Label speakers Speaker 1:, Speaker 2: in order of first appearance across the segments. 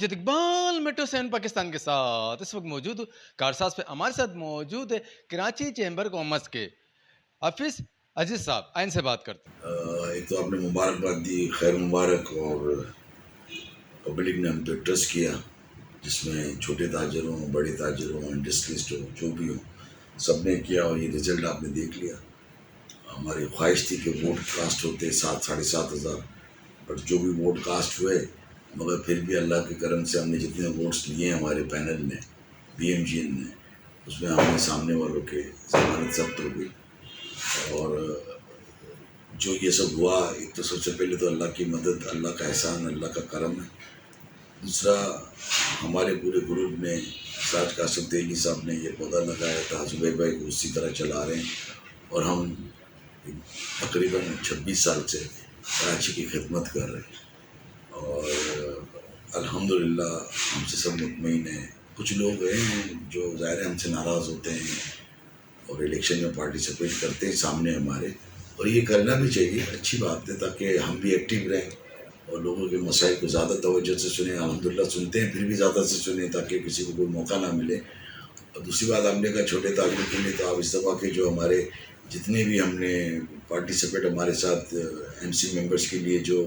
Speaker 1: امجد Iqbal metro seven Pakistan کے ساتھ اس وقت موجود ہوں. کارساز پہ ہمارے ساتھ موجود ہے کراچی چیمبر کامرس کے حافظ عزیز صاحب. آئین سے بات کرتے ہیں.
Speaker 2: ایک تو آپ نے مبارکباد دی، خیر مبارک، اور پبلک نے ہم پہ ٹرسٹ کیا، جس میں چھوٹے تاجر ہوں، بڑے تاجر ہوں، انڈسٹریسٹ ہوں، جو بھی ہوں، سب نے کیا، اور یہ رزلٹ آپ نے دیکھ لیا. ہماری خواہش تھی کہ ووٹ کاسٹ ہوتے 7,000-7,500، بٹ جو بھی ووٹ کاسٹ ہوئے، مگر پھر بھی اللہ کے کرم سے ہم نے جتنے ووٹس لیے ہیں ہمارے پینل نے، بی ایم جی این نے، اس میں ہمیں سامنے والوں کے ضمانت ضبط ہو گئی. اور جو یہ سب ہوا، ایک تو سب سے پہلے تو اللہ کی مدد، اللہ کا احسان، اللہ کا کرم ہے. دوسرا، ہمارے پورے گروپ نے، ساج قاسم تیلی صاحب نے یہ پودا لگایا تھا، زبیر بھائی کو اسی طرح چلا رہے ہیں، اور ہم تقریباً 26 سال سے کراچی کی خدمت کر رہے ہیں، اور الحمدللہ ہم سے سب مطمئن ہیں. کچھ لوگ ہیں جو ظاہر ہم سے ناراض ہوتے ہیں اور الیکشن میں پارٹیسپیٹ کرتے ہیں سامنے ہمارے، اور یہ کرنا بھی چاہیے، اچھی بات ہے، تاکہ ہم بھی ایکٹیو رہیں اور لوگوں کے مسائل کو زیادہ توجہ سے سنیں. الحمدللہ سنتے ہیں، پھر بھی زیادہ سے سنیں تاکہ کسی کو کوئی موقع نہ ملے. اور دوسری بات ہم نے کہا چھوٹے تاجروں کے لیے تو آپ اس دفعہ کے جو ہمارے جتنے بھی ہم نے پارٹیسپیٹ ہمارے ساتھ ایم سی ممبرس کے لیے جو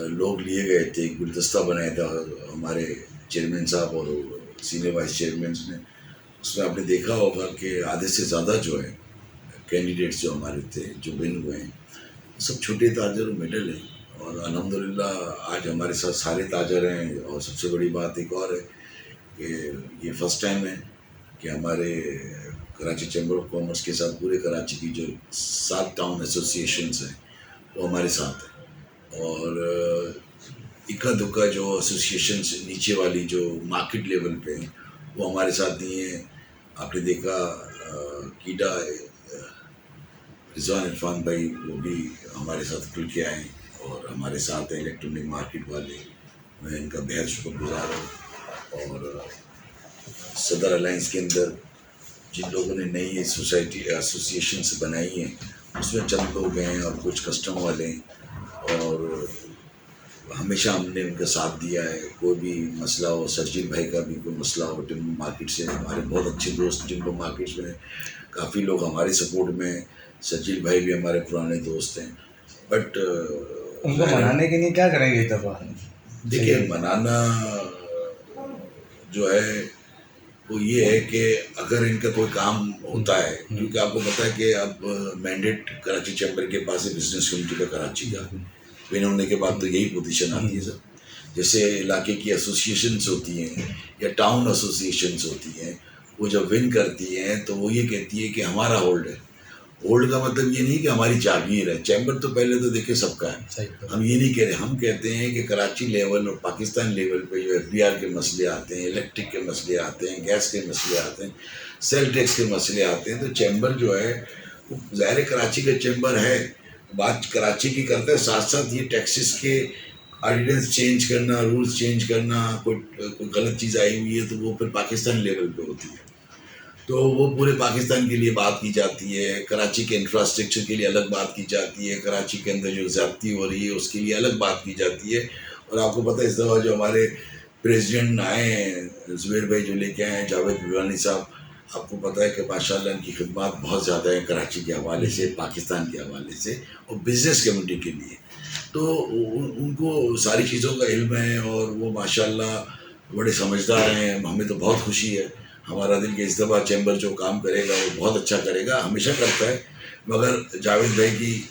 Speaker 2: لوگ لیے گئے تھے، ایک گلدستہ بنایا تھا ہمارے چیئرمین صاحب اور سینئر وائس چیئرمینس نے، اس میں آپ نے دیکھا ہوگا کہ آدھے سے زیادہ جو ہے کینڈیڈیٹس جو ہمارے تھے جو ون ہوئے ہیں، سب چھوٹے تاجر و مڈل ہیں. اور الحمدللہ آج ہمارے ساتھ سارے تاجر ہیں. اور سب سے بڑی بات ایک اور ہے کہ یہ فرسٹ ٹائم ہے کہ ہمارے کراچی چیمبر آف کامرس کے ساتھ پورے کراچی کی جو 7 ٹاؤن ایسوسیشنس ہیں وہ ہمارے ساتھ ہیں، اور اکا دکا جو ایسوسیشنس نیچے والی جو مارکیٹ لیول پہ ہیں وہ ہمارے ساتھ نہیں ہیں. آپ نے دیکھا کیڈا رضوان عرفان بھائی، وہ بھی ہمارے ساتھ کھل کے آئے اور ہمارے ساتھ ہیں. الیکٹرانک مارکیٹ والے، میں ان کا بہت شکر گزار ہوں. اور صدر الائنس کے اندر جن لوگوں نے نئی سوسائٹی ایسوسیشنس بنائی ہیں، اس میں چند لوگ ہیں اور کچھ کسٹم والے ہیں، اور ہمیشہ ہم نے ان کا ساتھ دیا ہے. کوئی بھی مسئلہ ہو، سرجیت بھائی کا بھی کوئی مسئلہ ہو، ٹمبو مارکیٹ سے ہمارے بہت اچھے دوست ٹمبو مارکیٹس میں کافی لوگ ہمارے سپورٹ میں، سرجیت بھائی بھی ہمارے پرانے دوست ہیں. بٹ
Speaker 3: ان کو منانے کے لیے کیا کریں گے اس دفعہ؟
Speaker 2: دیکھیے، منانا جو ہے وہ یہ ہے کہ اگر ان کا کوئی کام ہوتا ہے، کیونکہ آپ کو پتا ہے کہ اب مینڈیٹ کراچی چیمبر کے پاس ہے بزنس کمیونٹی کا کراچی کا، ون ہونے کے بعد تو یہی پوزیشن آتی ہے سر. جیسے علاقے کی ایسوسیشنس ہوتی ہیں یا ٹاؤن ایسوسیشنس ہوتی ہیں، وہ جب ون کرتی ہیں تو وہ یہ کہتی ہے کہ ہمارا ہولڈ ہے. ہولڈ کا مطلب یہ نہیں کہ ہماری جاگیر ہے. چیمبر تو پہلے تو دیکھیں سب کا ہے. ہم یہ نہیں کہہ رہے، ہم کہتے ہیں کہ کراچی لیول اور پاکستان لیول پہ جو ایف بی آر کے مسئلے آتے ہیں، الیکٹرک کے مسئلے آتے ہیں، گیس کے مسئلے آتے ہیں، سیل ٹیکس کے مسئلے آتے ہیں، تو چیمبر جو ہے وہ ظاہر کراچی کا چیمبر ہے، بات کراچی کی کرتا ہے. ساتھ ساتھ یہ ٹیکسز کے آرڈیننس چینج کرنا، رولز چینج کرنا، کوئی غلط چیز آئی ہوئی ہے تو وہ پھر پاکستان لیول پہ ہوتی ہے، تو وہ پورے پاکستان کے لیے بات کی جاتی ہے. کراچی کے انفراسٹرکچر کے لیے الگ بات کی جاتی ہے، کراچی کے اندر جو زیادتی ہو رہی ہے اس کے لیے الگ بات کی جاتی ہے. اور آپ کو پتہ ہے اس دفعہ جو ہمارے پریزیڈنٹ آئے ہیں زبیر بھائی جو لے کے آئے ہیں، جاوید بلوانی صاحب، آپ کو پتہ ہے کہ ماشاءاللہ ان کی خدمات بہت زیادہ ہیں کراچی کے حوالے سے، پاکستان کے حوالے سے اور بزنس کمیونٹی کے لیے. تو ان کو ساری چیزوں کا علم ہے اور وہ ماشاءاللہ بڑے سمجھدار ہیں. ہمیں تو بہت خوشی ہے، ہمارا دل کہ اس دفعہ چیمبر جو کام کرے گا وہ بہت اچھا کرے گا، ہمیشہ کرتا ہے. مگر جاوید بھائی کی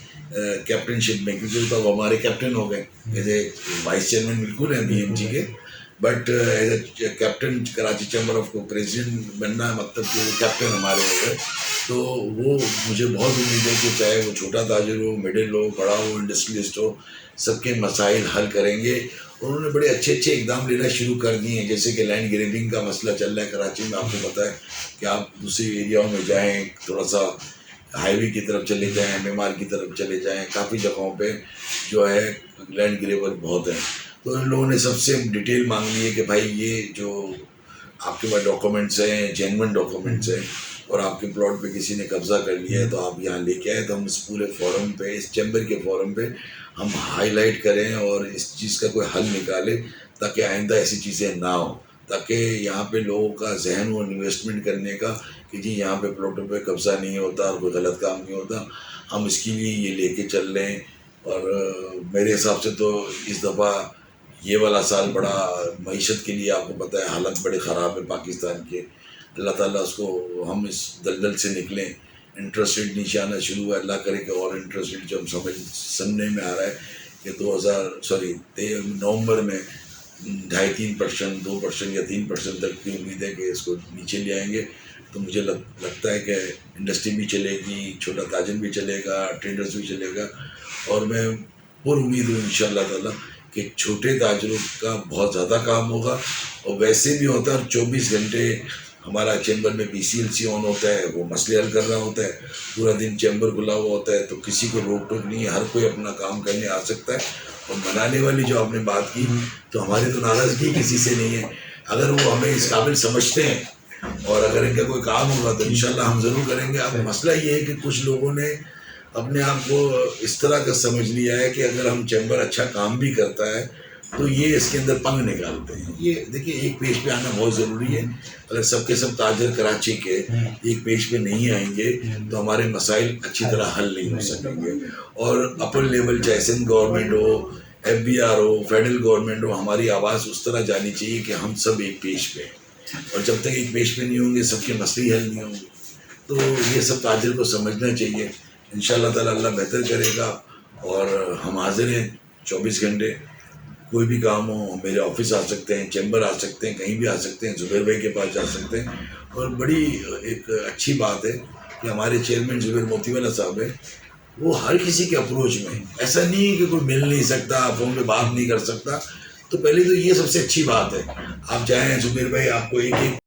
Speaker 2: کیپٹن شپ میں، کیونکہ تو وہ ہمارے کیپٹن ہو گئے، ایز اے وائس چیئرمین بالکل ہیں بی ایم جی کے، but as a captain Karachi chamber of کو پریزیڈنٹ بننا مطلب کہ وہ کیپٹن ہمارے ہو گئے. تو وہ مجھے بہت امید ہے کہ چاہے وہ چھوٹا تاجر ہو، مڈل ہو، بڑا ہو، انڈسٹریلسٹ ہو، سب کے مسائل حل کریں گے. انہوں نے بڑے اچھے اچھے اقدام لینا شروع کر دیے ہیں، جیسے کہ لینڈ گریبنگ کا مسئلہ چل رہا ہے کراچی میں. آپ کو پتہ ہے کہ آپ دوسری ایریاؤں میں جائیں، تھوڑا سا ہائی وے کی طرف چلے جائیں، معمار کی طرف چلے جائیں، کافی جگہوں پہ جو ہے لینڈ گریبر بہت ہیں. تو ان لوگوں نے سب سے ڈیٹیل مانگ لی ہے کہ بھائی یہ جو آپ کے پاس ڈاکومنٹس ہیں، جینون ڈاکومنٹس ہیں، اور آپ کے پلاٹ پہ کسی نے قبضہ کر لیا ہے تو آپ یہاں لے کے آئے. تو ہم اس پورے فورم پہ، اس چیمبر کے فورم پہ ہم ہائی لائٹ کریں اور اس چیز کا کوئی حل نکالیں تاکہ آئندہ ایسی چیزیں نہ ہوں، تاکہ یہاں پہ لوگوں کا ذہن ہو انویسٹمنٹ کرنے کا کہ جی یہاں پہ پلاٹوں پہ قبضہ نہیں ہوتا اور کوئی غلط کام نہیں ہوتا. ہم اس کے لیے یہ لے کے چل رہے ہیں. اور میرے حساب سے تو اس دفعہ یہ والا سال بڑا معیشت کے لیے آپ کو پتہ ہے حالت بڑے خراب ہے پاکستان کے. اللہ تعالیٰ اس کو ہم اس دلدل سے نکلیں. انٹرسٹ ریٹ نیچے آنا شروع ہوا، اللہ کرے کہ اور انٹرسٹ ریٹ جو ہم سننے میں آ رہا ہے کہ نومبر میں 2.5-3%، 2% یا 3% تک کی امید ہے کہ اس کو نیچے لے آئیں گے. تو مجھے لگتا ہے کہ انڈسٹری بھی چلے گی، چھوٹا تاجر بھی چلے گا، ٹریڈرز بھی چلے گا. اور میں پر امید ہوں انشاءاللہ تعالیٰ کہ چھوٹے تاجروں کا بہت زیادہ کام ہوگا. اور ویسے بھی ہوتا ہے 24 گھنٹے ہمارا چیمبر میں PCLC آن ہوتا ہے، وہ مسئلے حل کر رہا ہوتا ہے. پورا دن چیمبر کھلا ہوا ہوتا ہے، تو کسی کو روک ٹوک نہیں ہے، ہر کوئی اپنا کام کرنے آ سکتا ہے. اور منانے والی جو آپ نے بات کی، تو ہماری تو ناراضگی کسی سے نہیں ہے. اگر وہ ہمیں اس قابل سمجھتے ہیں اور اگر ان کا کوئی کام ہوگا تو انشاءاللہ ہم ضرور کریں گے. اب مسئلہ یہ ہے کہ کچھ لوگوں نے اپنے آپ کو اس طرح کا سمجھ لیا ہے کہ اگر ہم چیمبر اچھا کام بھی کرتا ہے تو یہ اس کے اندر پنگ نکالتے ہیں. یہ دیکھیے ایک پیج پہ آنا بہت ضروری ہے. اگر سب کے سب تاجر کراچی کے ایک پیج پہ نہیں آئیں گے تو ہمارے مسائل اچھی طرح حل نہیں ہو سکیں گے. اور اپر لیول چاہے سندھ گورنمنٹ ہو، FBR ہو، فیڈرل گورنمنٹ ہو، ہماری آواز اس طرح جانی چاہیے کہ ہم سب ایک پیج پہ ہیں. اور جب تک ایک پیج پہ نہیں ہوں گے سب کے مسئلے حل نہیں ہوں گے. تو یہ سب تاجر کو سمجھنا چاہیے. انشاءاللہ تعالیٰ اللہ بہتر کرے گا. اور ہم حاضر ہیں 24 گھنٹے. کوئی بھی کام ہو میرے آفس آ سکتے ہیں، چیمبر آ سکتے ہیں، کہیں بھی آ سکتے ہیں، زبیر بھائی کے پاس جا سکتے ہیں. اور بڑی ایک اچھی بات ہے کہ ہمارے چیئرمین زبیر موتی والا صاحب ہے، وہ ہر کسی کے اپروچ میں، ایسا نہیں کہ کوئی مل نہیں سکتا، فون پہ بات نہیں کر سکتا. تو پہلے تو یہ سب سے اچھی بات ہے. آپ جائیں زبیر بھائی آپ کو ایک